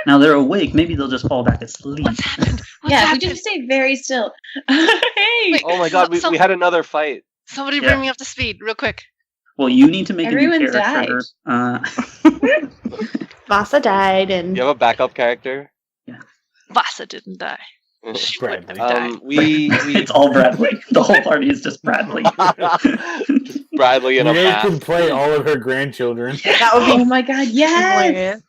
Now they're awake. Maybe they'll just fall back asleep. What's happened? We just stay very still. Hey! Wait, Oh my god, we had another fight. Somebody bring me up to speed, real quick. Well, you need to make Everyone a new character. Vasa died, and You have a backup character? Vasa didn't die. She wouldn't have died. It's all Bradley. The whole party is just Bradley. Bradley and a You bat. can play all of her grandchildren. That would be. Oh my god! Yes.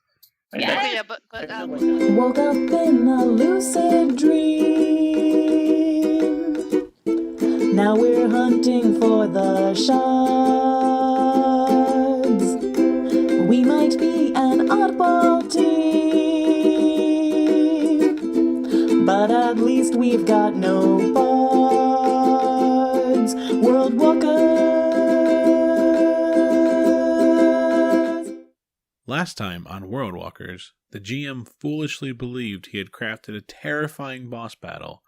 Okay, yeah, but Woke up in a lucid dream. Now we're hunting for the shards. We might be an oddball team, but at least we've got no bards. World Walkers. Last time on World Walkers, the GM foolishly believed he had crafted a terrifying boss battle,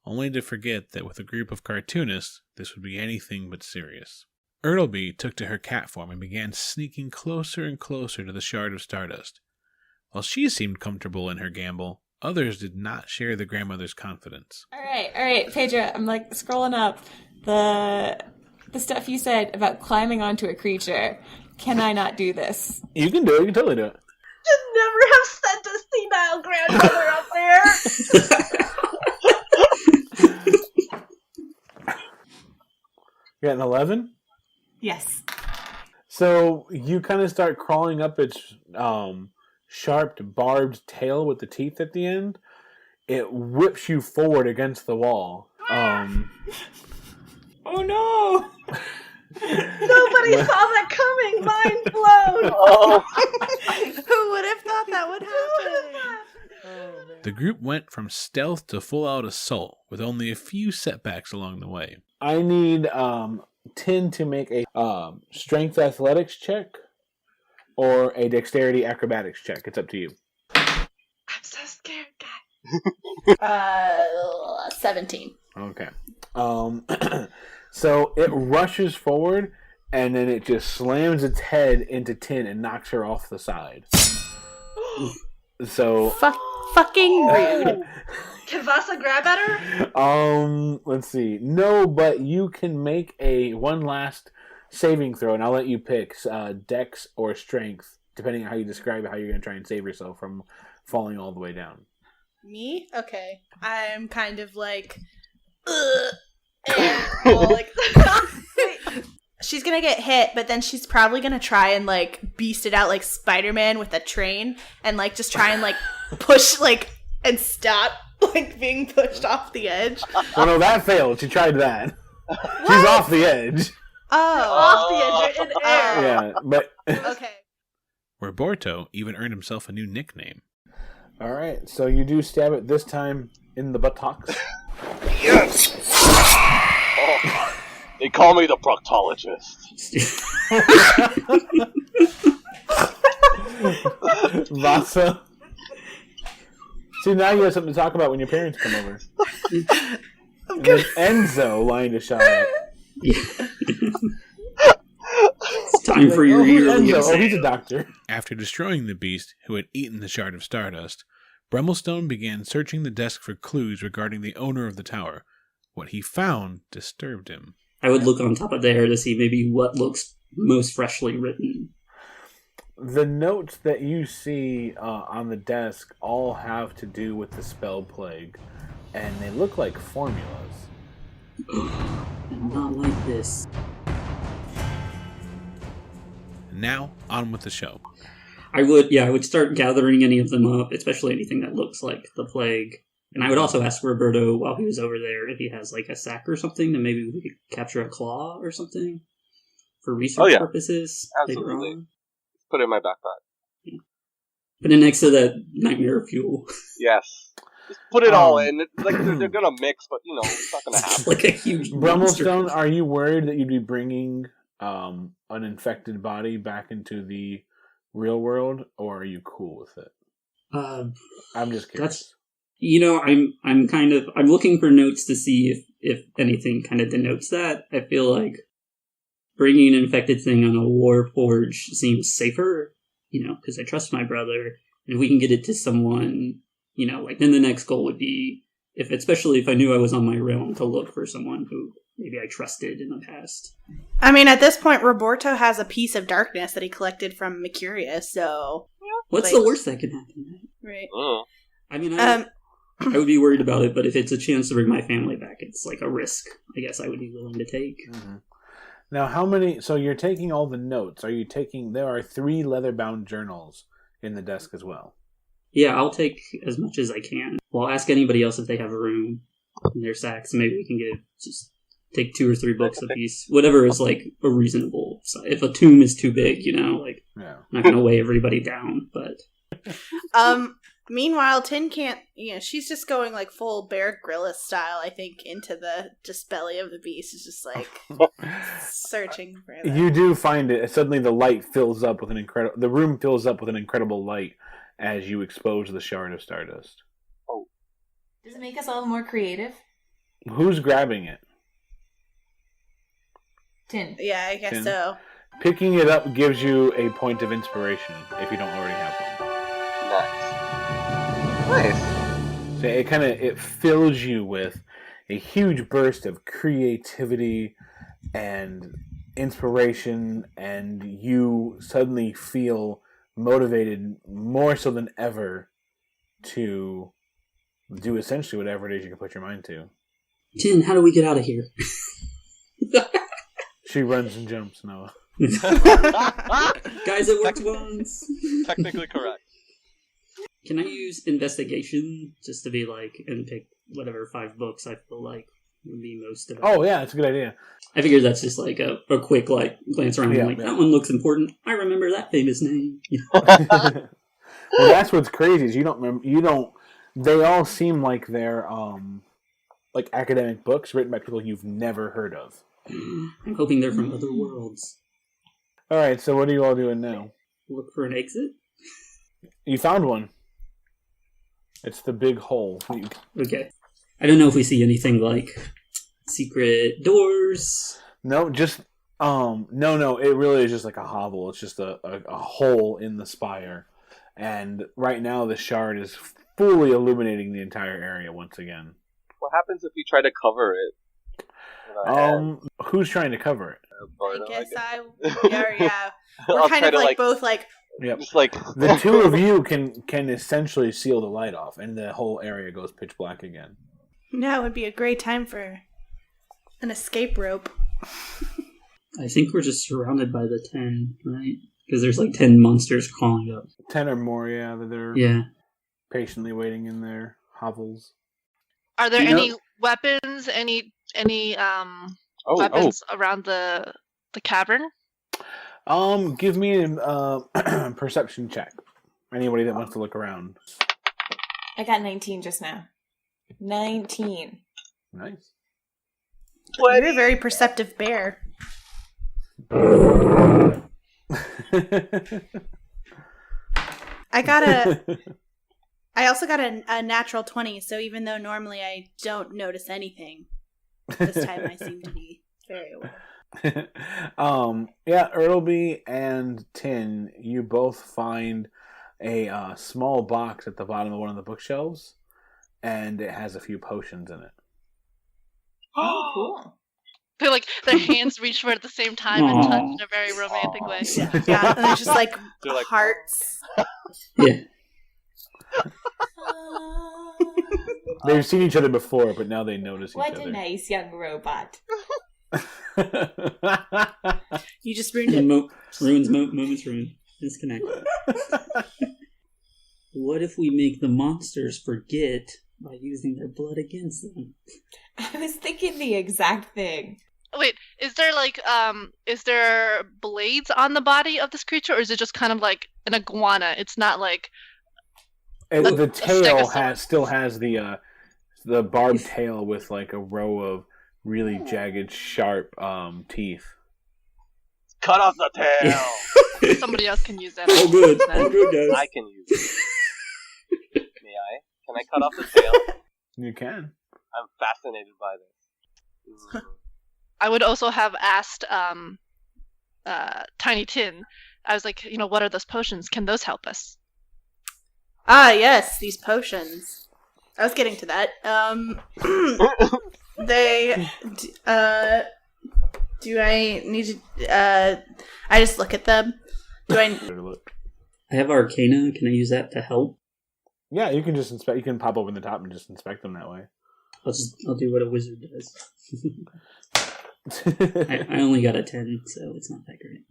only to forget that with a group of cartoonists, this would be anything but serious. Ertleby took to her cat form and began sneaking closer and closer to the Shard of Stardust. While she seemed comfortable in her gamble, others did not share the grandmother's confidence. all right, Pedro. I'm like scrolling up the stuff you said about climbing onto a creature. Can I not do this? You can do it. You can totally do it. Should never have sent a senile grandmother up there. You got an 11? Yes. So you kind of start crawling up its sharp, barbed tail with the teeth at the end. It whips you forward against the wall. Oh no! Nobody saw that coming. Mind blown. Who would have thought that would happen? The group went from stealth to full-out assault, with only a few setbacks along the way. I need 10 to make a strength athletics check or a dexterity acrobatics check. It's up to you. I'm so scared, guys. 17. Okay. So it rushes forward, and then it just slams its head into Tin and knocks her off the side. So Fucking rude. Can Vasa grab at her? let's see. No, but you can make one last saving throw, and I'll let you pick dex or strength, depending on how you describe how you're going to try and save yourself from falling all the way down. Me? Okay. I'm kind of like, and all like, She's gonna get hit, but then she's probably gonna try and like beast it out like Spider-Man with a train, and like just try and like push like and stop like being pushed off the edge. Well, no, that failed. She tried that. She's off the edge. Oh, off the edge in air. Yeah, but Okay. Roborto even earned himself a new nickname. all right. So you do stab it this time in the buttocks. Yes! Oh, they call me the proctologist. Vasa. See, now you have something to talk about when your parents come over. And then Enzo lined a shot at. It's time for your yearly Enzo, exam. he's a doctor. After destroying the beast who had eaten the Shard of Stardust, Brummelstone began searching the desk for clues regarding the owner of the tower. What he found disturbed him. I would look on top of there to see maybe what looks most freshly written. The notes that you see on the desk all have to do with the spell plague, and they look like formulas. Not like this. Now, on with the show. I would start gathering any of them up, especially anything that looks like the plague. And I would also ask Roberto while he was over there if he has like a sack or something, then maybe we could capture a claw or something for research purposes. Absolutely. Later on. Put it in my backpack. Yeah. Put it next to that nightmare fuel. Yes. Just put it all in. Like they're gonna mix, but you know it's not gonna happen. Like a huge Brummelstone, are you worried that you'd be bringing an infected body back into the real world, or are you cool with it? I'm just curious. I'm looking for notes to see if anything kind of denotes that. I feel like bringing an infected thing on a war forge seems safer, because I trust my brother, And if we can get it to someone, like then the next goal would be, especially if I knew I was on my realm, to look for someone who maybe I trusted in the past. I mean, at this point, Roborto has a piece of darkness that he collected from Mercurius, so... What's the worst that can happen? Right. I mean, I would be worried about it, but if it's a chance to bring my family back, it's like a risk, I guess I would be willing to take. Mm-hmm. Now, how many... So you're taking all the notes. Are you taking... There are 3 leather-bound journals in the desk as well. Yeah, I'll take as much as I can. Well, I'll ask anybody else if they have a room in their sacks. Maybe we can take 2 or 3 books apiece. Whatever is like a reasonable size. If a tomb is too big, I'm not going to weigh everybody down, but... Meanwhile, Tin can't, she's just going like full Bear Grylls style, I think, into the just belly of the beast. It's just like searching for that. You do find it. Suddenly the light fills up with the room fills up with an incredible light as you expose the shard of stardust. Oh. Does it make us all more creative? Who's grabbing it? Tin. Yeah, I guess Tin. so. Picking it up gives you a point of inspiration if you don't already have one. Nice. So it fills you with a huge burst of creativity and inspiration, and you suddenly feel motivated more so than ever to do essentially whatever it is you can put your mind to. Tin, how do we get out of here? She runs and jumps, Noah. Guys, it worked once. Technically correct. Can I use investigation just to be like, and pick whatever 5 books I feel like would be most of it? Oh, yeah, that's a good idea. I figured that's just like a quick like glance around and that one looks important. I remember that famous name. Well, that's what's crazy is you don't they all seem like they're like academic books written by people you've never heard of. I'm hoping they're from other worlds. Alright, so what are you all doing now? Look for an exit? You found one. It's the big hole. Okay. I don't know if we see anything like secret doors. No, just no. It really is just like a hovel. It's just a hole in the spire, and right now the shard is fully illuminating the entire area once again. What happens if we try to cover it? Who's trying to cover it? Bardo, yeah. We're kind of like both like. Yep. Just like the 2 of you can essentially seal the light off, and the whole area goes pitch black again. Now would be a great time for an escape rope. I think we're just surrounded by the 10, right? Because there's like 10 monsters crawling up. 10 or more, yeah. That they're patiently waiting in their hovels. Are there any weapons? Any weapons around the cavern? Give me a perception check. Anybody that wants to look around. I got 19 just now. 19. Nice. You're a very perceptive bear. I also got a natural 20, so even though normally I don't notice anything, this time I seem to be very aware. Ertleby and Tin, you both find a small box at the bottom of one of the bookshelves, and it has a few potions in it. Oh, cool. They're like their hands reach for it at the same time and touch in a very romantic way. Yeah, and they're just like hearts. Yeah. They've seen each other before, but now they notice each other. What a nice young robot. You just ruined it. Moments ruined. Disconnect. What if we make the monsters forget by using their blood against them? I was thinking the exact thing. Wait, is there blades on the body of this creature, or is it just kind of like an iguana? It's not like the tail still has the barbed tail with like a row of really jagged, sharp teeth. Cut off the tail. Somebody else can use that. Oh, good. Oh, good, guys. I can use it. May I? Can I cut off the tail? You can. I'm fascinated by this. I would also have asked Tiny Tin. I was like, what are those potions? Can those help us? Ah, yes, these potions. I was getting to that. Do I need to, I just look at them? Do I... I have Arcana. Can I use that to help? Yeah, you can just inspect. You can pop open the top and just inspect them that way. I'll do what a wizard does. I only got a 10, so it's not that great.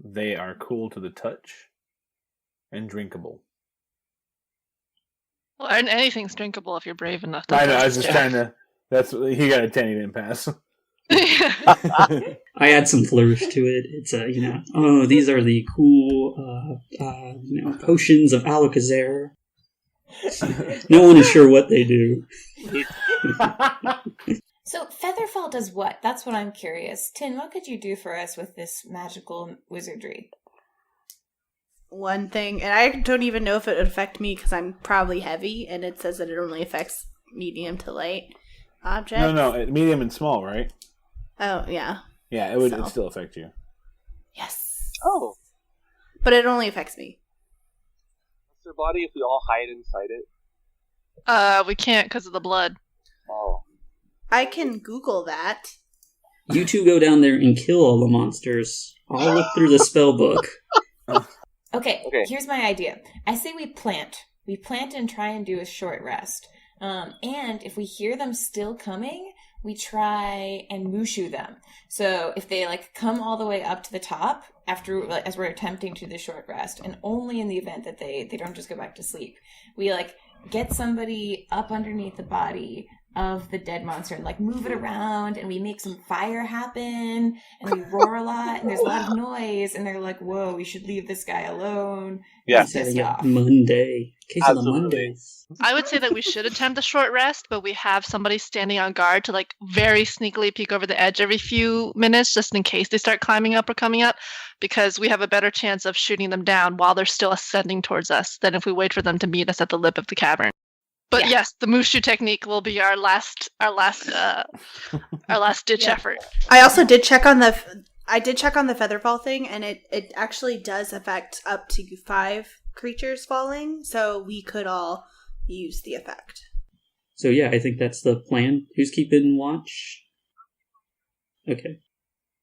They are cool to the touch and drinkable. Well, and anything's drinkable if you're brave enough to I know. I was touch just it. trying to. He got a 10. He didn't pass. I add some flourish to it. It's these are the cool, potions of Alakazar. No one is sure what they do. So Featherfall does what? That's what I'm curious. Tin, what could you do for us with this magical wizardry? One thing, and I don't even know if it would affect me because I'm probably heavy, and it says that it only affects medium to light objects. No, medium and small, right? Oh, yeah. Yeah, it would still affect you. Yes. Oh. But it only affects me. What's their body if we all hide inside it? We can't because of the blood. Oh. I can Google that. You two go down there and kill all the monsters. I'll look through the spell book. Okay, here's my idea. I say we plant. We plant and try and do a short rest. And if we hear them still coming, we try and mushu them. So if they come all the way up to the top after, as we're attempting to do the short rest, and only in the event that they don't just go back to sleep, we get somebody up underneath the body of the dead monster and move it around, and we make some fire happen, and we roar a lot, and there's a lot of noise, and they're like, whoa, we should leave this guy alone. Yeah. Monday. Case of the Mondays. I would say that we should attempt a short rest, but we have somebody standing on guard to very sneakily peek over the edge every few minutes just in case they start climbing up or coming up, because we have a better chance of shooting them down while they're still ascending towards us than if we wait for them to meet us at the lip of the cavern. But yes, the mushu technique will be our last ditch effort. I also did check on the Featherfall thing, and it actually does affect up to 5 creatures falling, so we could all use the effect. So yeah, I think that's the plan. Who's keeping watch? Okay.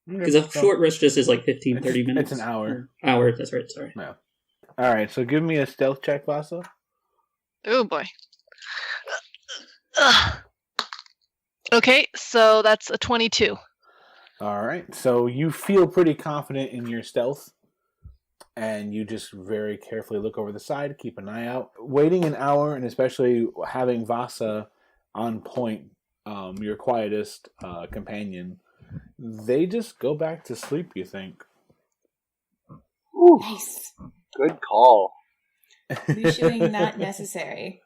Because a short rest just is 15, 30 minutes. It's an hour. Hour, that's right, sorry. Yeah. Alright, so give me a stealth check, Vasa. Oh boy. Okay, so that's a 22. Alright, so you feel pretty confident in your stealth, and you just very carefully look over the side, keep an eye out. Waiting an hour, and especially having Vasa on point, your quietest companion, they just go back to sleep, you think. Ooh, Nice. good call. Mushuing not necessary.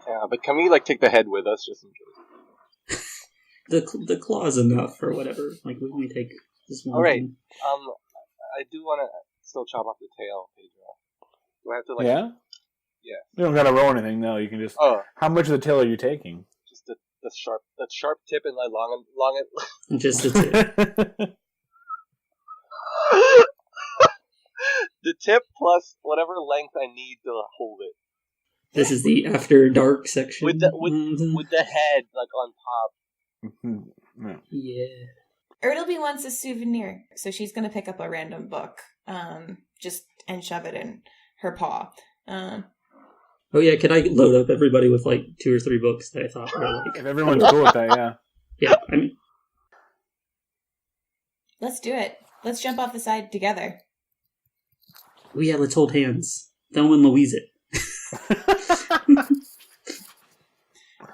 Yeah, but can we take the head with us just in case? The claw's enough or whatever. We take this one. All right. I do want to still chop off the tail, Pedro. Do I have to Yeah? Yeah. You don't gotta roll anything, no. You can just... Oh. How much of the tail are you taking? Just the sharp tip and long it. Just the tip. The tip plus whatever length I need to hold it. This is the after dark section. With the head on top. Yeah. Ertleby wants a souvenir, so she's going to pick up a random book, and shove it in her paw. Oh yeah, can I load up everybody with 2 or 3 books that I thought were If everyone's cool with that, yeah. Yeah, I mean... Let's do it. Let's jump off the side together. Oh yeah, let's hold hands. Thelma and Louise it.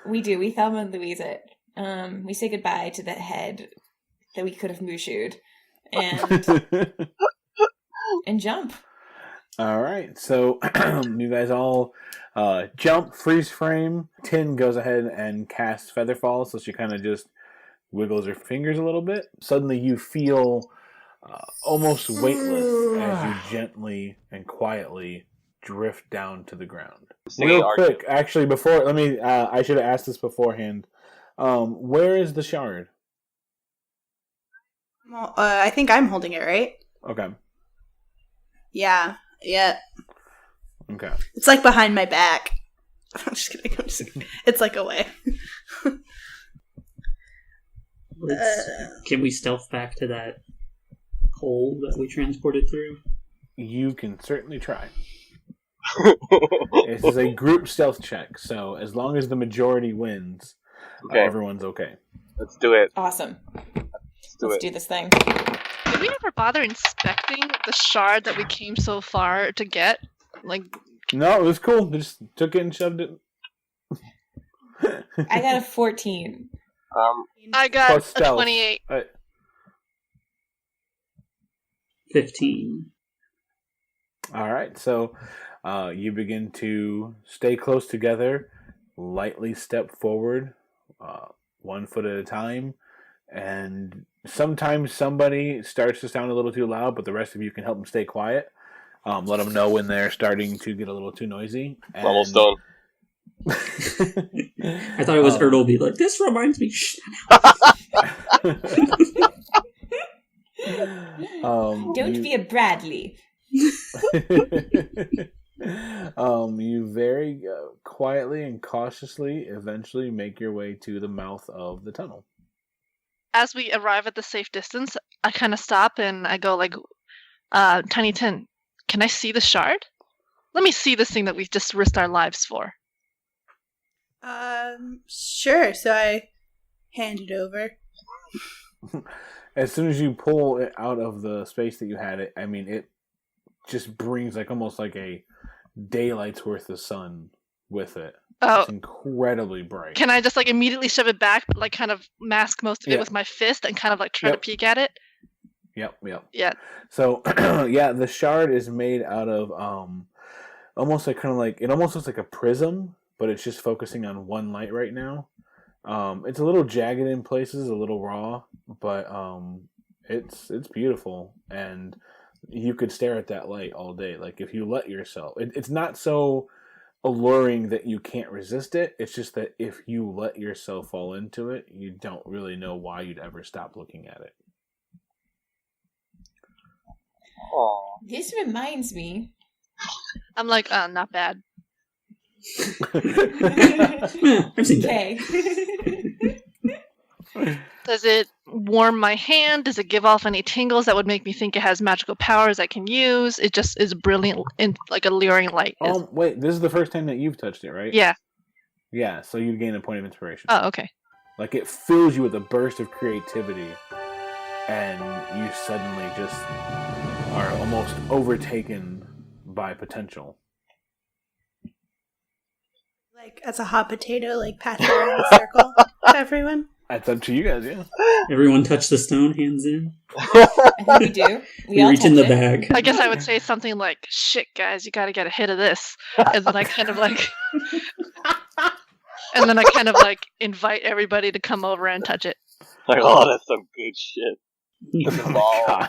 We do. We Thelma and Louise it. We say goodbye to the head that we could have mushued. And jump. Alright, so you guys all jump, freeze frame. Tin goes ahead and casts Featherfall, so she kind of just wiggles her fingers a little bit. Suddenly you feel almost weightless as you gently and quietly drift down to the ground. Real quick, actually, before, I should have asked this beforehand. Where is the shard? Well, I think I'm holding it, right? Okay. Yeah. Okay. It's like behind my back. I'm just kidding. It's like away. Can we stealth back to that hole that we transported through? You can certainly try. This is a group stealth check, so as long as the majority wins, everyone's okay. Let's do it. Awesome. Let's do this thing. Did we ever bother inspecting the shard that we came so far to get? Like, no, it was cool. They just took it and shoved it. I got a 14. I got a 28. 15. All right, so you begin to stay close together, lightly step forward, 1 foot at a time, and sometimes somebody starts to sound a little too loud, but the rest of you can help them stay quiet. Let them know when they're starting to get a little too noisy. And... Almost done. I thought it was Ertl be like, this reminds me. Don't be a Bradley. You very quietly and cautiously eventually make your way to the mouth of the tunnel. As we arrive at the safe distance, I kind of stop and I go like, Tiny Tin, can I see the shard? Let me see this thing that we've just risked our lives for. Sure. So I hand it over. As soon as you pull it out of the space that you had it, I mean, it just brings like almost like a daylight's worth of sun with it. Oh. It's incredibly bright. Can I just like immediately shove it back, but like kind of mask most of it with my fist and kind of like try to peek at it? Yep. Yeah. So, yeah, the shard is made out of almost like kind of like, it almost looks like a prism, but it's just focusing on one light right now. It's a little jagged in places, a little raw, but it's beautiful, and you could stare at that light all day. Like if you let yourself, it's not so alluring that you can't resist it. It's just that if you let yourself fall into it, you don't really know why you'd ever stop looking at it. Aww. This reminds me. I'm like, not bad. I've seen Okay. Does it warm my hand? Does it give off any tingles that would make me think it has magical powers I can use? It just is brilliant, like alluring light. Wait, this is the first time that you've touched it, right? Yeah. Yeah, so you gain a point of inspiration. Oh, okay. Like it fills you with a burst of creativity, and you suddenly just are almost overtaken by potential. Like as a hot potato, like passing around a circle to everyone. That's up to you guys, yeah. Everyone touch the stone, hands in. I think we do. We reach in the bag. I guess I would say something like, shit, guys, you gotta get a hit of this. And then I kind of like... and then I kind of like invite everybody to come over and touch it. Like, oh, that's some good shit. Oh, God.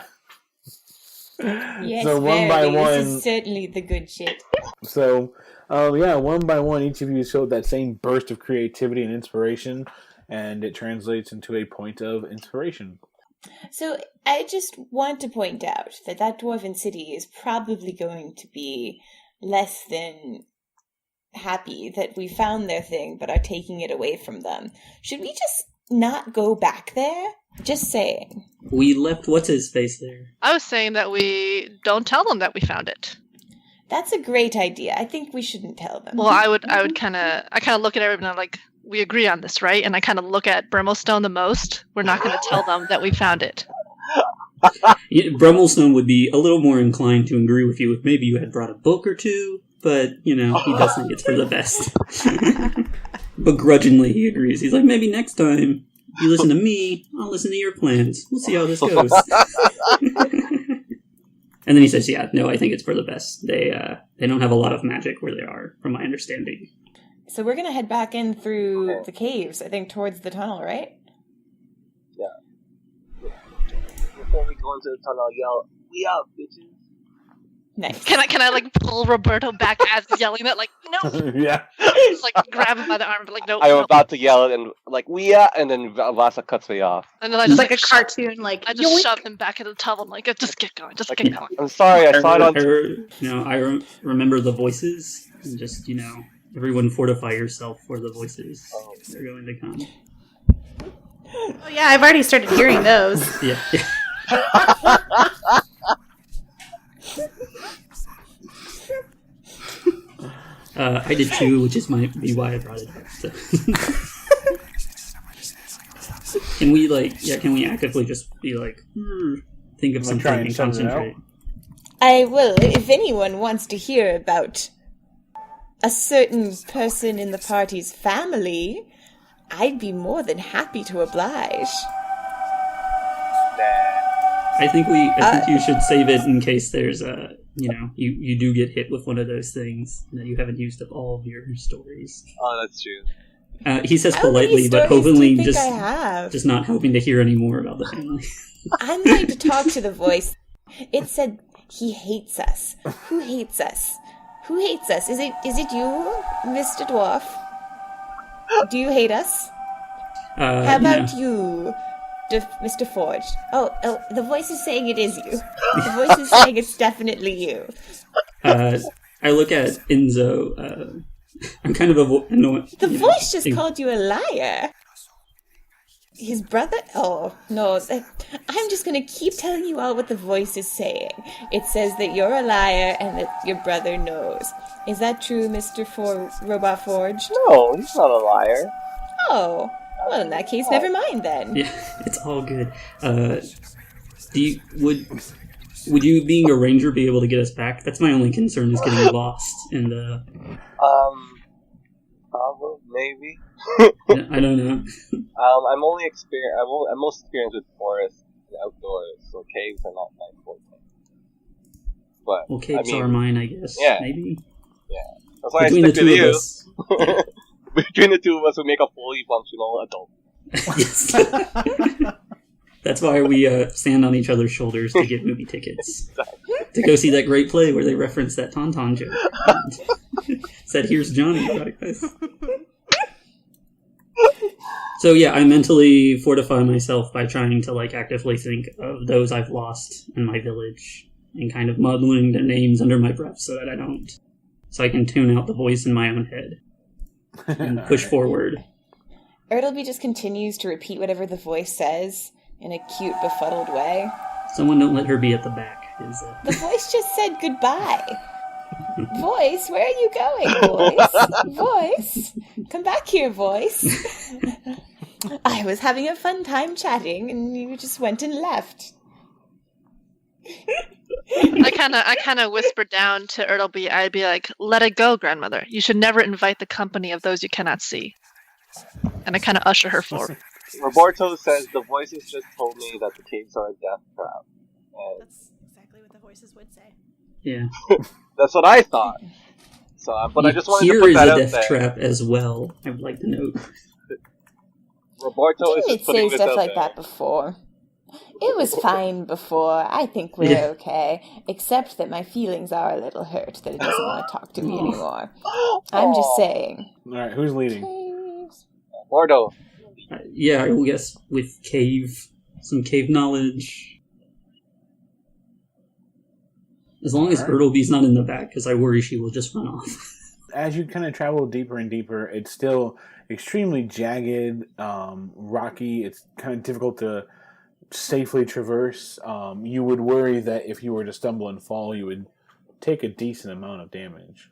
Yes, so one by one, this is certainly the good shit. So, one by one, each of you showed that same burst of creativity and inspiration, and it translates into a point of inspiration. So, I just want to point out that dwarven city is probably going to be less than happy that we found their thing, but are taking it away from them. Should we just not go back there? Just saying. We left what's-his-face there. I was saying that we don't tell them that we found it. That's a great idea. I think we shouldn't tell them. Well, I would kind of look at everybody and I'm like, we agree on this, right? And I kind of look at Brimstone the most. We're not going to tell them that we found it. Brummelstone would be a little more inclined to agree with you if maybe you had brought a book or two, but, he does think it's for the best. Begrudgingly, he agrees. He's like, maybe next time you listen to me, I'll listen to your plans. We'll see how this goes. And then he says, yeah, no, I think it's for the best. They don't have a lot of magic where they are, from my understanding. So we're going to head back in through the caves, I think, towards the tunnel, right? Yeah. Before we go into the tunnel, yell, we out, bitches. Nice. Can I like pull Roberto back as he's yelling that? Like, no. Yeah. Just like grab him by the arm, but like, no. I'm no. about to yell and like we are, and then Vasa cuts me off. And then I It's just like a cartoon, like I just yoink. shove him back in the tub. I'm like, just get going, just Like, get going. I'm sorry, I saw it on. I remember the voices. And just, everyone fortify yourself for the voices. They're going to come. Oh yeah, I've already started hearing those. Yeah. I did too, which is might be why I brought it up. So. Can we actively just be like, think of something and concentrate? I will, if anyone wants to hear about a certain person in the party's family, I'd be more than happy to oblige. I think you should save it in case there's you do get hit with one of those things that you haven't used up all of your stories. Oh, that's true. He says politely, but Hovel just not hoping to hear any more about the family. I'm going to talk to the voice. It said he hates us. Who hates us? Who hates us? Is it you, Mr. Dwarf? Do you hate us? How about you, Mr. Forge? Oh, the voice is saying it is you. The voice is saying it's definitely you. I look at Enzo. I'm kind of annoyed. The voice just called you a liar. His brother? Oh, no. I'm just going to keep telling you all what the voice is saying. It says that you're a liar and that your brother knows. Is that true, Mr. Robot Forge? No, he's not a liar. Oh, well, in that case, never mind then. Yeah, it's all good. Would you, being a ranger, be able to get us back? That's my only concern, is getting lost in the... Probably, maybe. I don't know. I'm most experienced with forests and outdoors, so caves are not my forte. But caves are mine, I guess. Yeah, maybe. Yeah, that's why Between I stick the with two you. of us. Between the two of us, we make a fully functional adult. Yes. That's why we stand on each other's shoulders to get movie tickets. To go see that great play where they reference that Tauntaun joke. Said, here's Johnny. So yeah, I mentally fortify myself by trying to actively think of those I've lost in my village and kind of muddling their names under my breath so I can tune out the voice in my own head and push forward. Ertleby just continues to repeat whatever the voice says in a cute, befuddled way. Someone don't let her be at the back. The voice just said goodbye. Voice, where are you going, voice? Voice, come back here, voice. I was having a fun time chatting, and you just went and left. I kind of whispered down to Ertleby. I'd be like, "Let it go, grandmother. You should never invite the company of those you cannot see." And I kind of usher her forward. Roborto says the voices just told me that the caves are a death trap. And That's exactly what the voices would say. Yeah. That's what I thought. So, but I just wanted to put that out there. Here is a death trap as well, I would like to note. Roborto is just putting this out there. Say stuff like that before. It was fine before. I think we're okay. Except that my feelings are a little hurt that it doesn't want to talk to me anymore. I'm just saying. Alright, who's leading? Bordo. Yeah, I guess with some cave knowledge. As long as Ertleby's not in the back, because I worry she will just run off. As you kind of travel deeper and deeper, it's still extremely jagged, rocky. It's kind of difficult to safely traverse. You would worry that if you were to stumble and fall, you would take a decent amount of damage.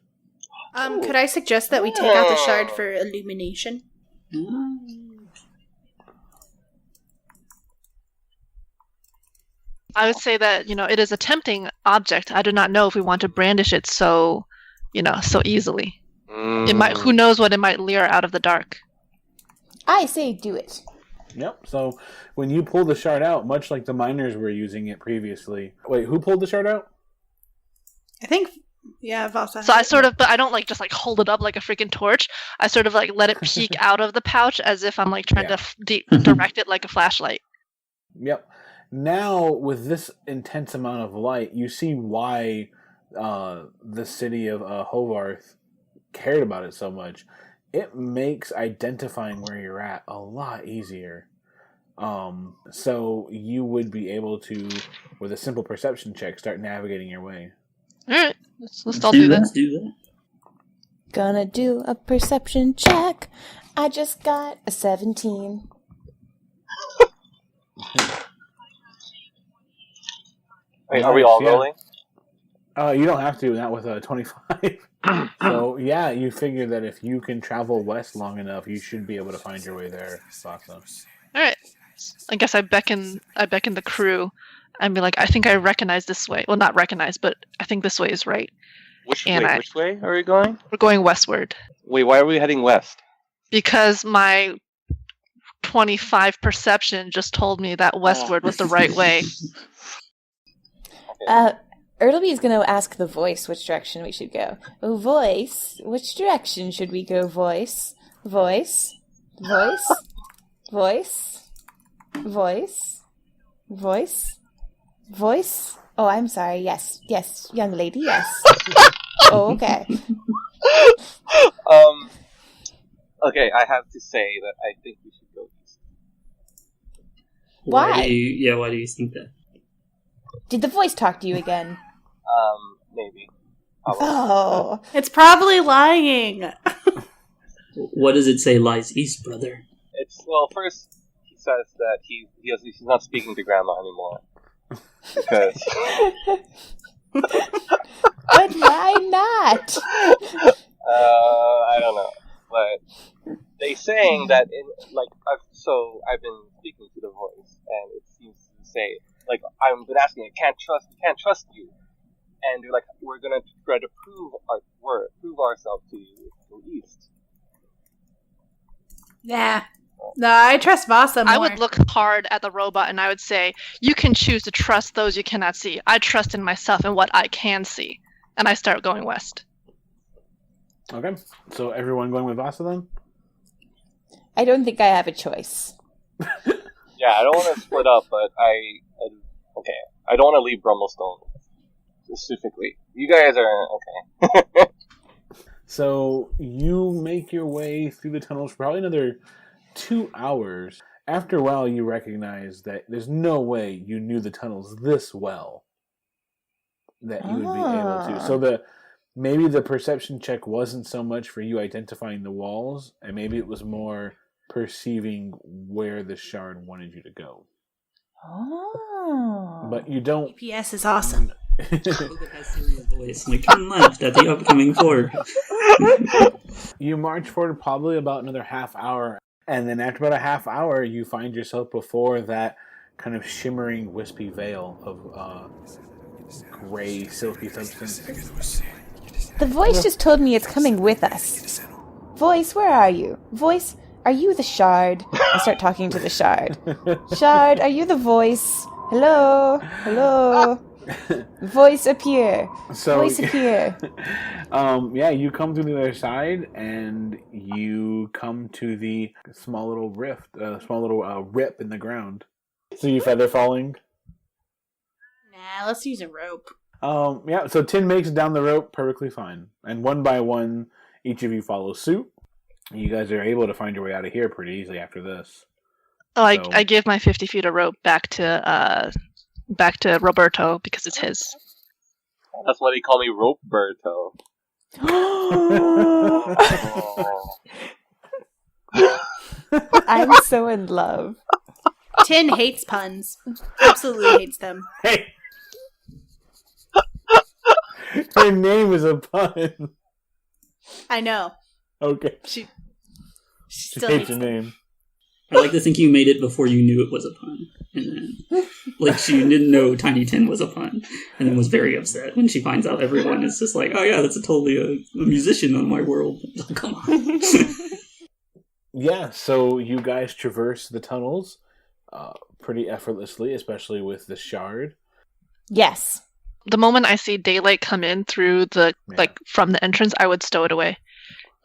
Could I suggest that we take out the shard for illumination? I would say that, it is a tempting object. I do not know if we want to brandish it so easily. It might. Who knows what it might lure out of the dark. I say do it. Yep, so when you pull the shard out, much like the miners were using it previously... Wait, who pulled the shard out? I think... Yeah, Vasa. So but I don't just hold it up like a freaking torch. I sort of let it peek out of the pouch as if I'm trying to direct it like a flashlight. Yep. Now, with this intense amount of light, you see why the city of Hovarth cared about it so much, it makes identifying where you're at a lot easier. So you would be able to, with a simple perception check, start navigating your way. Alright, let's all do that. Let's do that. Gonna do a perception check. I just got a 17. Wait, are we all Yeah. rolling? You don't have to, not with a 25. So, yeah, you figure that if you can travel west long enough, you should be able to find your way there, Sasa. Alright. I guess I beckon the crew and be like, I think I recognize this way. Well, not recognize, but I think this way is right. Which And which way are we going? We're going westward. Wait, why are we heading west? Because my 25 perception just told me that westward was the right way. Ertleby is going to ask the voice which direction we should go. Oh, voice, which direction should we go, voice? Voice? Voice? Voice? Voice? Voice? Voice? Oh, I'm sorry. Yes, young lady, yes. Oh, okay. Okay, I have to say that I think we should go east. Why? Why do you think that? Did the voice talk to you again? Maybe. Oh. It's probably lying. What does it say lies east, brother? Well, first he says that he's not speaking to Grandma anymore because But why not? I don't know, but they saying that I've been speaking to the voice, and it seems to say I've been asking, we can't trust you, and they're like, we're gonna try to prove ourselves to you. Go east. Yeah. No, I trust Vasa more. I would look hard at the robot and I would say, you can choose to trust those you cannot see. I trust in myself and what I can see. And I start going west. Okay, so everyone going with Vasa then? I don't think I have a choice. Yeah, I don't want to split up, but I don't want to leave Brummelstone specifically. You guys are okay. So you make your way through the tunnels for probably another 2 hours. After a while, you recognize that there's no way you knew the tunnels this well that you would be able to. So maybe the perception check wasn't so much for you identifying the walls, and maybe it was more perceiving where the shard wanted you to go. Oh. But you don't. GPS is awesome. Hogan has Syria's voice. Like, turn left at the upcoming fort. You march forward probably about another half hour, and then after about a half hour, you find yourself before that kind of shimmering, wispy veil of gray, silky substance. The voice just told me it's coming with us. Voice, where are you? Voice, are you the shard? I start talking to the shard. Shard, are you the voice? Hello? Hello? Voice appear. Voice appear. Yeah, you come through the other side, and you come to the small little rip in the ground. So you feather falling? Nah, let's use a rope. Yeah, so Tin makes it down the rope perfectly fine. And one by one, each of you follow suit. You guys are able to find your way out of here pretty easily after this. Oh, I give my 50 feet of rope back to Roberto because it's his. That's why they call me Roberto. I'm so in love. Tin hates puns. Absolutely hates them. Hey! Her name is a pun. I know. Okay. She She still hates hates your name. I like to think you made it before you knew it was a pun. And then, she didn't know Tiny Tin was a pun. And then was very upset when she finds out everyone is just like, oh yeah, that's totally a musician on my world. Come on. Yeah, so you guys traverse the tunnels pretty effortlessly, especially with the shard. Yes. The moment I see daylight come in through the from the entrance, I would stow it away.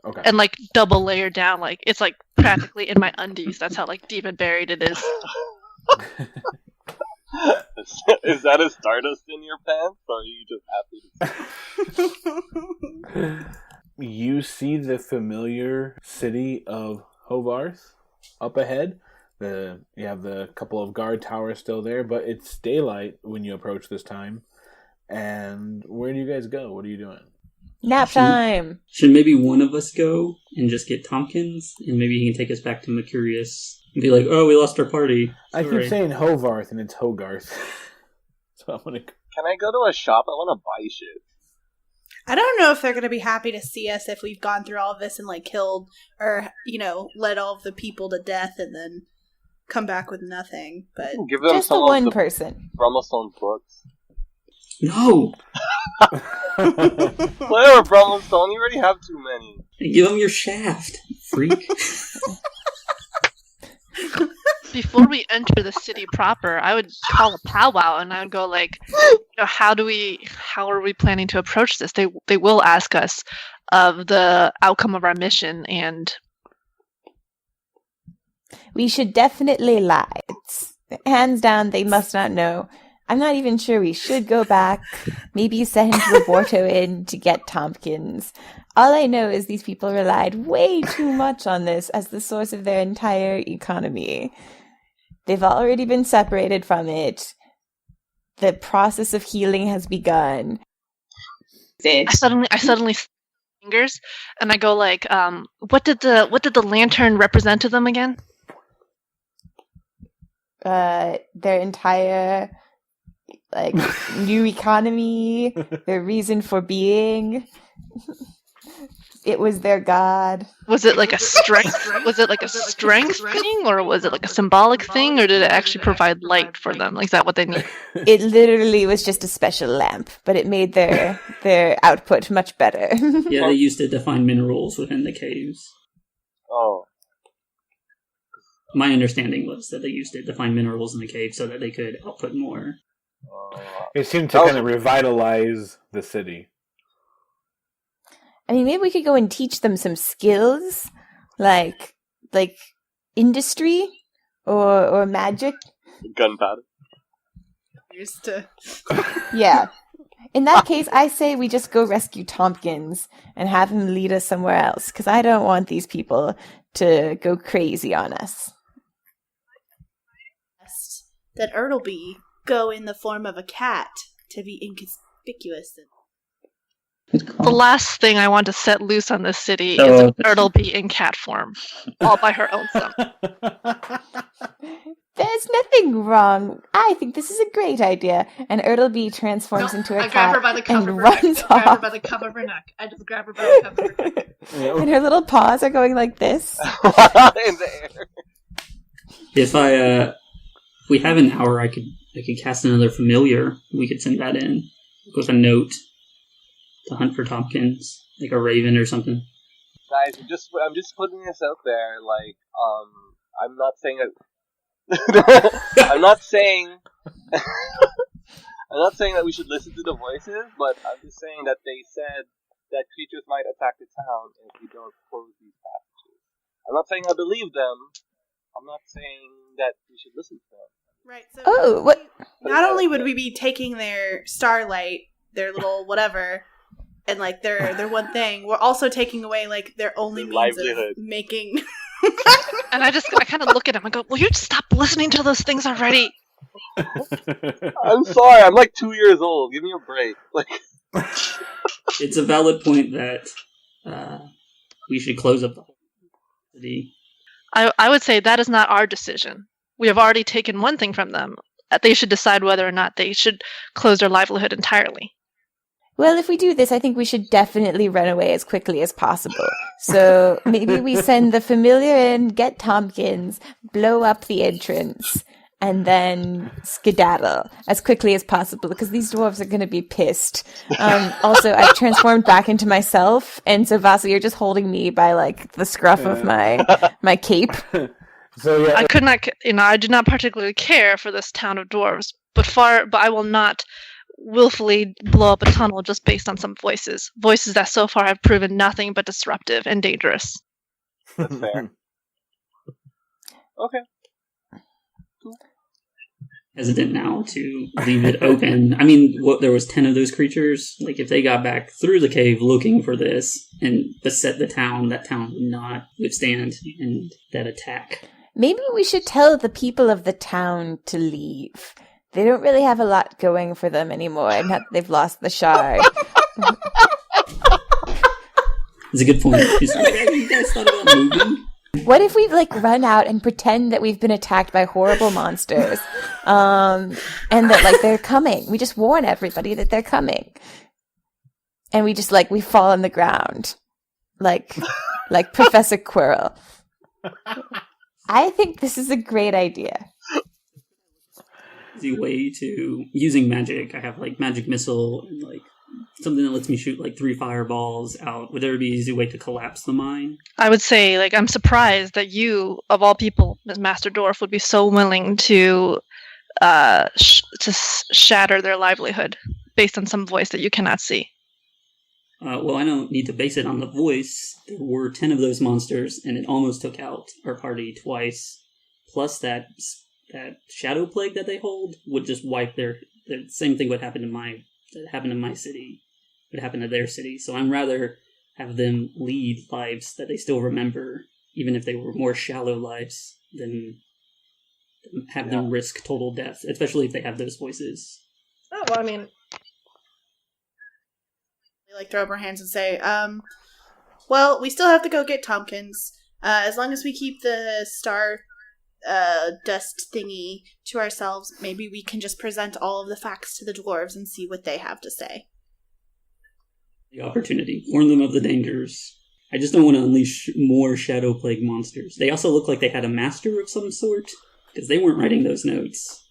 Okay. And double layer down, it's practically in my undies. That's how deep and buried it is. Is that a Stardust in your pants, or are you just happy to see? You see the familiar city of Hovarth up ahead. You have the couple of guard towers still there, but it's daylight when you approach this time. And where do you guys go? What are you doing? Nap time! Should maybe one of us go and just get Tompkins, and maybe he can take us back to Mercurius and be like, "Oh, we lost our party." I Sorry. keep saying Hovarth, and it's Hogarth. So I'm gonna. Can I go to a shop? I want to buy shit. I don't know if they're going to be happy to see us if we've gone through all of this and, like, killed or, led all of the people to death and then come back with nothing. But give them just the one person. Brummelstone books. No! Whatever, Brummelstone. You already have too many. Give him your shaft, freak. Before we enter the city proper, I would call a powwow and I would go like, how are we planning to approach this? They will ask us of the outcome of our mission, and we should definitely lie. Hands down, they must not know. I'm not even sure we should go back. Maybe send Roborto in to get Tompkins. All I know is these people relied way too much on this as the source of their entire economy. They've already been separated from it. The process of healing has begun. I suddenly fingers and I go like, what did the lantern represent to them again? Their entire new economy, their reason for being. It was their god. Was it like a strength? Was it like a strength thing, or was it like a symbolic thing, or did it actually provide light for them? Like, is that what they need? It literally was just a special lamp, but it made their output much better. Yeah, they used it to find minerals within the caves. Oh. My understanding was that they used it to find minerals in the cave so that they could output more. It seemed to kind of revitalize the city. I mean, maybe we could go and teach them some skills, like industry or magic. Gunpowder. Used to. Yeah. In that case, I say we just go rescue Tompkins and have him lead us somewhere else, because I don't want these people to go crazy on us. That Ertleby go in the form of a cat to be inconspicuous. The last thing I want to set loose on this city is an Ertleby in cat form, all by her own self. There's nothing wrong. I think this is a great idea. And Ertleby transforms into a cat grab her by the cuff and of her runs neck. off. Grab her by the cuff of her neck. I just grab her by the cuff of her neck. And her little paws are going like this. In the air. If we have an hour, I could cast another familiar. We could send that in with a note to hunt for Tompkins, like a raven or something. Guys, I'm just putting this out there. Like, I'm not saying that. I'm not saying that we should listen to the voices, but I'm just saying that they said that creatures might attack the town if we don't close these passages. I'm not saying I believe them. I'm not saying that we should listen to them. Right. So what? Not only would we be taking their starlight, their little whatever, and like their one thing, we're also taking away like their only means livelihood. of making. And I kind of look at him and go, "Will you stop listening to those things already?" I'm sorry. I'm like 2 years old. Give me a break. Like, it's a valid point that we should close up the whole city. I would say that is not our decision. We have already taken one thing from them. They should decide whether or not they should close their livelihood entirely. Well, if we do this, I think we should definitely run away as quickly as possible. So maybe we send the familiar in, get Tompkins, blow up the entrance, and then skedaddle as quickly as possible, because these dwarves are going to be pissed. Also, I've transformed back into myself, and so Vasu, you're just holding me by like the scruff of my cape. So yeah, I do not particularly care for this town of dwarves, but I will not willfully blow up a tunnel just based on some voices that so far have proven nothing but disruptive and dangerous. That's fair. Okay. hesitant now to leave it open. I mean, there was 10 of those creatures. Like, if they got back through the cave looking for this and beset the town, that town would not withstand that attack. Maybe we should tell the people of the town to leave. They don't really have a lot going for them anymore, and they've lost the shard. It's a good point. You guys thought about moving? What if we run out and pretend that we've been attacked by horrible monsters, and that they're coming? We just warn everybody that they're coming, and we just we fall on the ground, like Professor Quirrell. I think this is a great idea. Easy way to using magic. I have magic missile and something that lets me shoot 3 fireballs out. Would there be an easy way to collapse the mine? I would say, I'm surprised that you, of all people, as Master Dwarf, would be so willing to shatter their livelihood based on some voice that you cannot see. Well, I don't need to base it on the voice. There were 10 of those monsters, and it almost took out our party twice. Plus that shadow plague that they hold would just wipe the same thing would happen in my city, would happen to their city. So I'd rather have them lead lives that they still remember, even if they were more shallow lives, than have them risk total death, especially if they have those voices. Oh, well, I mean... They throw up our hands and say, well, we still have to go get Tompkins. As long as we keep the star dust thingy to ourselves, maybe we can just present all of the facts to the dwarves and see what they have to say. The opportunity. Warn them of the dangers. I just don't want to unleash more Shadow Plague monsters. They also look like they had a master of some sort, because they weren't writing those notes.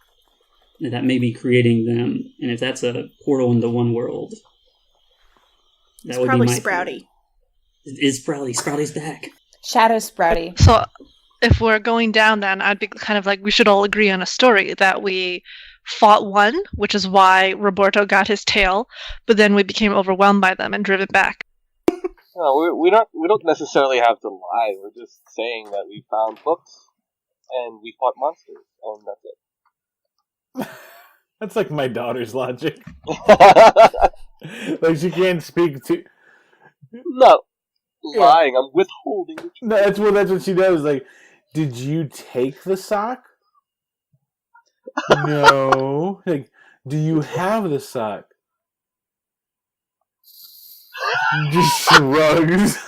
And that may be creating them. And if that's a portal into one world, that would probably be Sprouty. It is Sprouty. Sprouty's back. Shadow Sprouty. So if we're going down, then I'd be kind of we should all agree on a story that we fought one, which is why Roborto got his tail, but then we became overwhelmed by them and driven back. No, we don't necessarily have to lie. We're just saying that we found books and we fought monsters, and that's it. That's like my daughter's logic. She can't speak to. No, lying. I'm withholding. No, that's what she does. Did you take the sock? No. Do you have the sock? Just shrugs.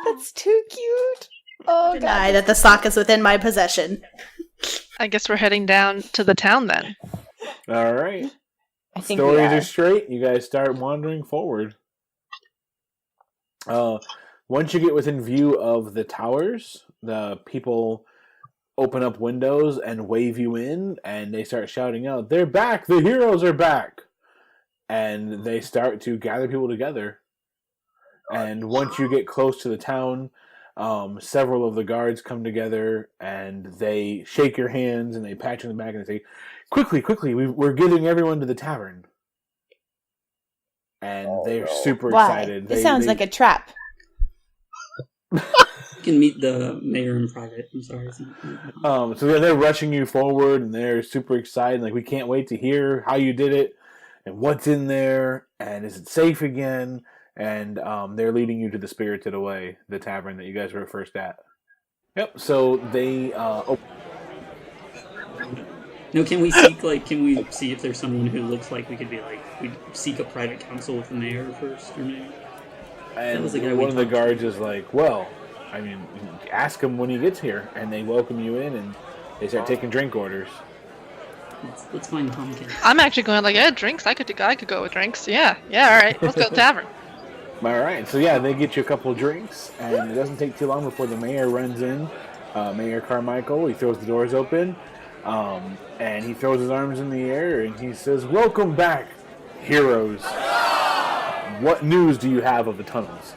That's too cute. Oh, Deny that the sock is within my possession. I guess we're heading down to the town then. All right. I think Stories are straight. You guys start wandering forward. Once you get within view of the towers, the people open up windows and wave you in, and they start shouting out, "They're back! The heroes are back!" And they start to gather people together. And once you get close to the town, several of the guards come together, and they shake your hands, and they pat you on the back, and they say, quickly, we're getting everyone to the tavern. And they're super excited. This sounds like a trap. You can meet the mayor in private. I'm sorry. So they're rushing you forward, and they're super excited. We can't wait to hear how you did it, and what's in there, and is it safe again? And they're leading you to the Spirited Away, the tavern that you guys were first at. Yep. So they. No, can we seek can we see if there's someone who looks like we could be we seek a private counsel with the mayor first, or maybe? And one of the guards is well, I mean, ask him when he gets here, and they welcome you in, and they start taking drink orders. Let's find Tompkins. I'm actually going drinks. I could go with drinks. Yeah, all right. Let's go to the tavern. All right, so yeah, they get you a couple of drinks, and it doesn't take too long before the mayor runs in. Mayor Carmichael, he throws the doors open, and he throws his arms in the air, and he says, "Welcome back, heroes. What news do you have of the tunnels?"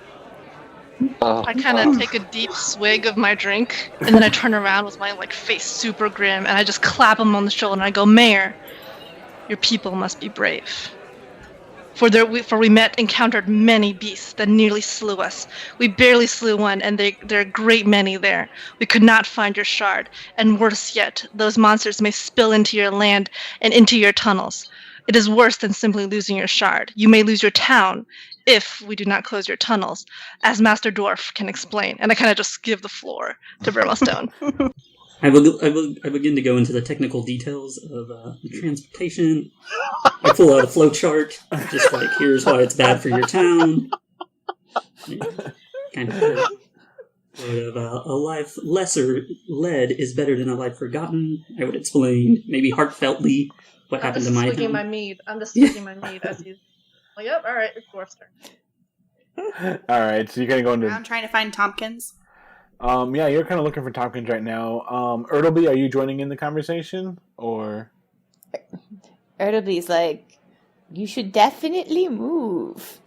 I kind of take a deep swig of my drink, and then I turn around with my face super grim, and I just clap him on the shoulder, and I go, "Mayor, your people must be brave." For we encountered many beasts that nearly slew us. We barely slew one, and there are a great many there. We could not find your shard, and worse yet, those monsters may spill into your land and into your tunnels. It is worse than simply losing your shard. You may lose your town if we do not close your tunnels, as Master Dwarf can explain. And I kind of just give the floor to Brimstone. I begin to go into the technical details of the transportation. I pull out a flow chart, just like, here's why it's bad for your town. Kind of a life lesser led is better than a life forgotten. I would explain, maybe heartfeltly, what happened to my town. I'm just swigging my mead as he's like, yep, alright, it's Dwarf's turn. Alright, so you're going to go into... I'm trying to find Tompkins. Yeah, you're kind of looking for Tompkins right now. Ertleby, are you joining in the conversation, or? Ertleby's like, you should definitely move.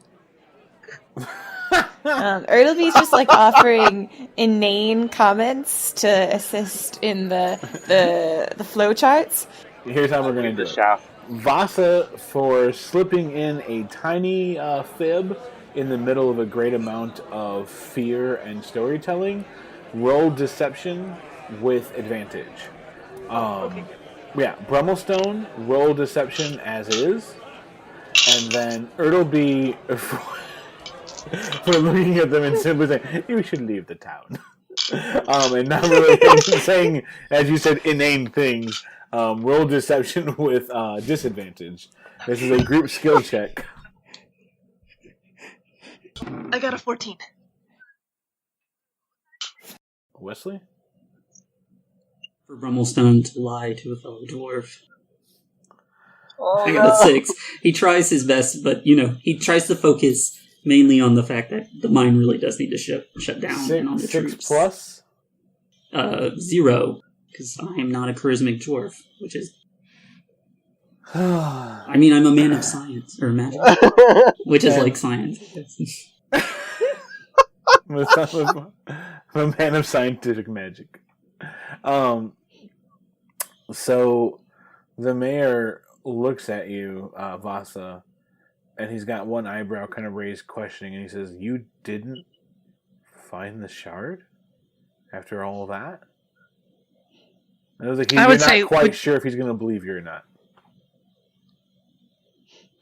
Ertleby's just like offering inane comments to assist in the flow charts. Here's how we're going to do it. Vasa, for slipping in a tiny fib in the middle of a great amount of fear and storytelling, roll deception with advantage. Yeah, Brummelstone, roll deception as is. And then Ertleby, for looking at them and simply saying, you should leave the town. And not really saying, as you said, inane things. Roll deception with disadvantage. This is a group skill check. I got a 14. Wesley? For Brummelstone to lie to a fellow dwarf. Oh, I got a 6. He tries his best, but, he tries to focus mainly on the fact that the mine really does need to shut down and on the 6 troops. plus? 0, because I am not a charismatic dwarf, which is... I mean, I'm a man of science, or magic, which is like science. I'm a man of scientific magic. So the mayor looks at you, Vasa, and he's got one eyebrow kind of raised, questioning, and he says, "You didn't find the shard after all that?" And I was like, you're not quite sure if he's going to believe you or not.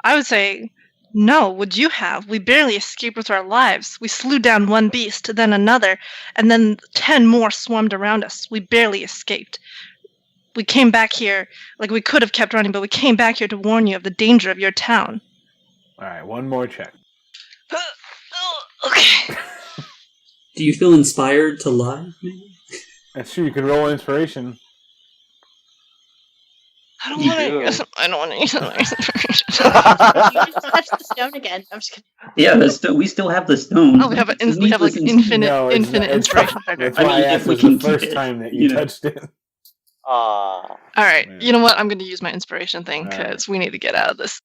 I would say, no, would you have? We barely escaped with our lives. We slew down one beast, then another, and then 10 more swarmed around us. We barely escaped. We came back here, like we could have kept running, but we came back here to warn you of the danger of your town. Alright, one more check. Okay. Do you feel inspired to lie, maybe? That's true, you could roll inspiration. I don't want to use my inspiration. You just touched the stone again. I'm just kidding. Yeah, we still have the stone. Oh, we have like infinite inspiration. That's why I asked was the first time that you touched it. Alright, you know what? I'm going to use my inspiration thing, because we need to get out of this.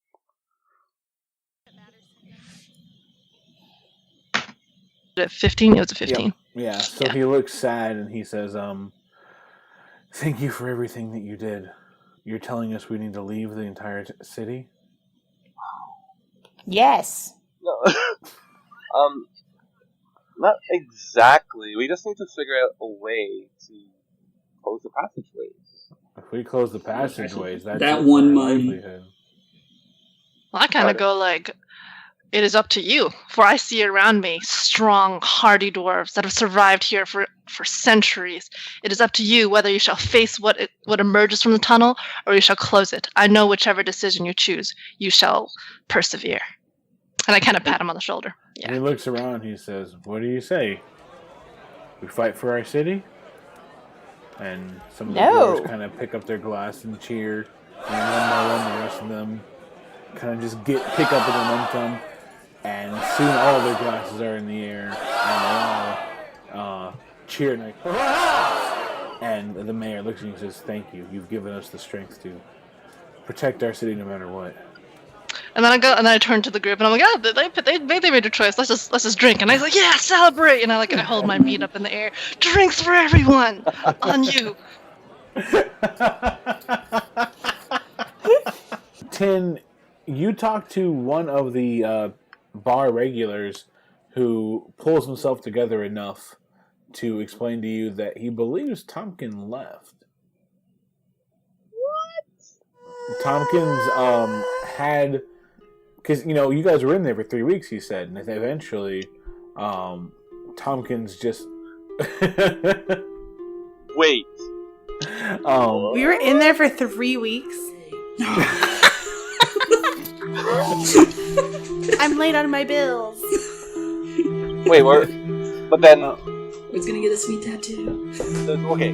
It was a 15? Yep. Yeah, so he looks sad and he says, thank you for everything that you did. You're telling us we need to leave the entire city? Yes. No. Not exactly. We just need to figure out a way to close the passageways. If we close the passageways, that's that one livelihood. Well, I kind of go like, it is up to you, for I see around me strong, hardy dwarves that have survived here for centuries. It is up to you whether you shall face what emerges from the tunnel, or you shall close it. I know whichever decision you choose, you shall persevere. And I kind of pat him on the shoulder. Yeah. And he looks around and he says, what do you say? We fight for our city? And some of the dwarves kind of pick up their glass and cheer. And one by one, the rest of them kind of just pick up the momentum. And soon all of their glasses are in the air. And they all cheer and like, hurrah! And the mayor looks at you and says, thank you. You've given us the strength to protect our city no matter what. And then I turn to the group and I'm like, oh, they made a choice. Let's just drink. And I was like, yeah, celebrate. And I hold my meat up in the air. Drinks for everyone. On you. 10, you talk to one of the bar regulars who pulls himself together enough to explain to you that he believes Tompkins left. What? Tompkins had... Because, you guys were in there for 3 weeks, he said. And eventually, Tompkins just... Wait. We were in there for 3 weeks? I'm late on my bills. Wait, but then... It's gonna get a sweet tattoo. Okay.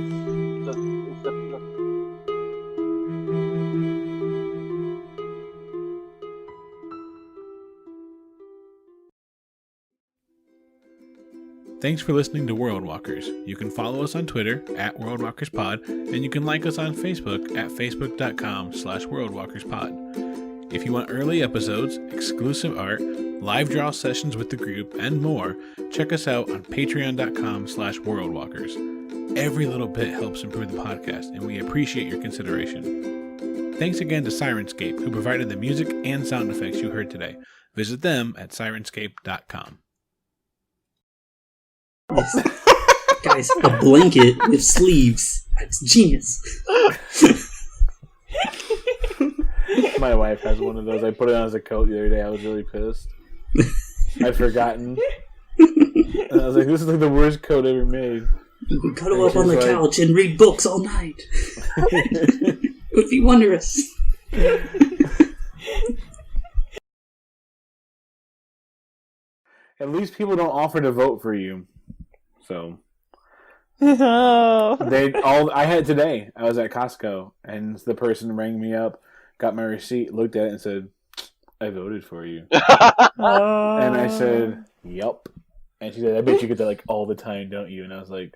Thanks for listening to World Walkers. You can follow us on Twitter at WorldWalkersPod, and you can like us on Facebook at facebook.com/WorldWalkersPod. If you want early episodes, exclusive art, live draw sessions with the group, and more, check us out on patreon.com/WorldWalkers. Every little bit helps improve the podcast, and we appreciate your consideration. Thanks again to Syrinscape, who provided the music and sound effects you heard today. Visit them at Syrinscape.com. Guys, a blanket with sleeves. That's genius. My wife has one of those. I put it on as a coat the other day. I was really pissed. I'd forgotten. And I was like, this is like the worst coat ever made. You could cuddle up on the couch and read books all night. It would be wondrous. At least people don't offer to vote for you. So Oh. I had today. I was at Costco, and the person rang me up, got my receipt, looked at it, and said, "I voted for you." Oh. And I said, "Yup." And she said, "I bet you get that like all the time, don't you?" And I was like,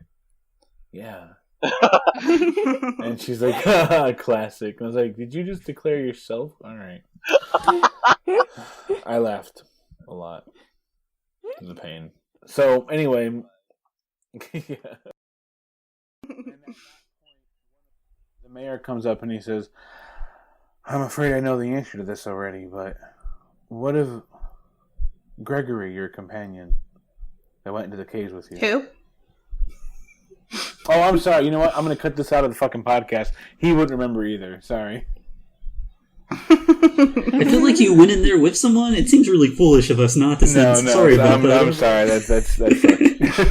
"Yeah." And she's like, "Classic." And I was like, "Did you just declare yourself?" All right. I laughed a lot. It was a pain. So anyway. Yeah. And at that point, the mayor comes up and he says, "I'm afraid I know the answer to this already, but what if Gregory, your companion, that went into the caves with you?" Who? Oh, I'm sorry. You know what? I'm going to cut this out of the fucking podcast. He wouldn't remember either. Sorry. I feel like you went in there with someone. It seems really foolish of us not to say sorry about that. I'm sorry. That's I'm cutting that shit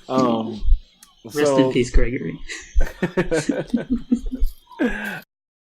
out. Rest in peace, Gregory.